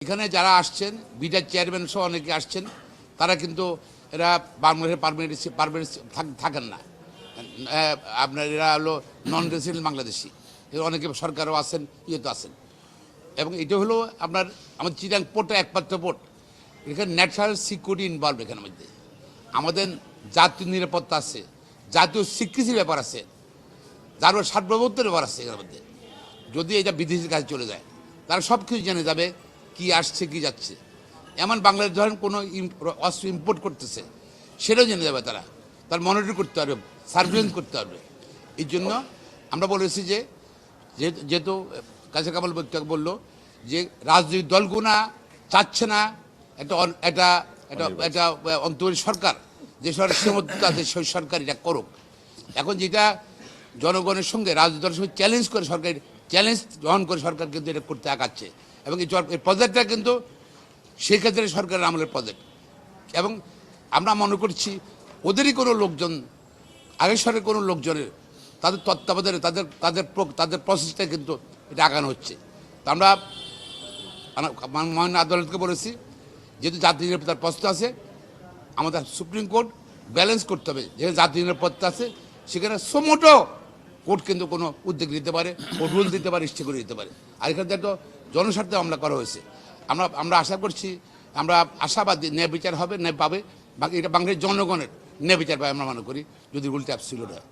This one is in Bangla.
এখানে যারা আসছেন বিটার চেয়ারম্যান সহ অনেকে আসছেন, তারা কিন্তু এরা বাংলাদেশের পারমানেন্ট থাকেন না। আপনার এরা হলো নন রেসিডেন্ট বাংলাদেশি, অনেকে সরকারও আছেন, ইয়েতে আছেন। এবং এটা হলো আপনার আমাদের চিটাং পোর্টটা একমাত্র পোর্ট, এখানে ন্যাশনাল সিকিউরিটি ইনভলভ, এখানের মধ্যে আমাদের জাতীয় নিরাপত্তা আছে, জাতীয় স্বীকৃতির ব্যাপার আছে, জাতীয় সার্বভৌমত্বের ব্যাপার আছে এখানের মধ্যে। যদি এটা বিদেশির কাছে চলে যায়, তারা সব কিছু জেনে যাবে কি আসছে কি যাচ্ছে। এমন বাংলাদেশ ধরেন কোনো অস্ত্র ইম্পোর্ট করতেছে, সেটাও জেনে যাবে তারা, তার মনিটর করতে পারবে, সার্ভেলেন্স করতে পারবে। এই জন্য আমরা বলেছি যে যেহেতু কাছে কামাল বললো যে রাজনৈতিক দলগুনা চাচ্ছে না একটা একটা একটা একটা অন্তর্বর্তী সরকার, যে সরকার সীমাবদ্ধ আছে সেই সরকার এটা করুক। এখন যেটা জনগণের সঙ্গে রাজনৈতিক দলের সঙ্গে চ্যালেঞ্জ করে, সরকার চ্যালেঞ্জ গ্রহণ করে সরকার কিন্তু এটা করতে আগাচ্ছে। এবং এই প্রজেক্টটা কিন্তু সেক্ষেত্রে সরকারের আমলের প্রজেক্ট। এবং আমরা মনে করছি ওদেরই কোনো লোকজন, আগের সরের কোনো লোকজনের তাদের তত্ত্বাবধানে তাদের তাদের তাদের প্রসেসটা কিন্তু এটা আগানো হচ্ছে। তা আমরা মহান আদালতকে বলেছি, যেহেতু জাতীয় নিরাপত্তার প্রশ্ন আছে, আমাদের সুপ্রিম কোর্ট ব্যালেন্স করতে হবে। যেখানে জাতীয় নিরাপত্তা আছে সেখানে সোমোটো কোর্ট কিন্তু কোনো উদ্যোগ নিতে পারে, রুল দিতে পারে, ইচ্ছে করে দিতে পারে। আর এখানে তো জনস্বার্থে মামলা করা হয়েছে। আমরা আশা করছি, আমরা আশাবাদী ন্যায় বিচার হবে, ন্যায় পাবে। এটা বাংলাদেশের জনগণের ন্যায় বিচার পাবে আমরা মনে করি, যদি রুলটা অ্যাবসলিউট হয়।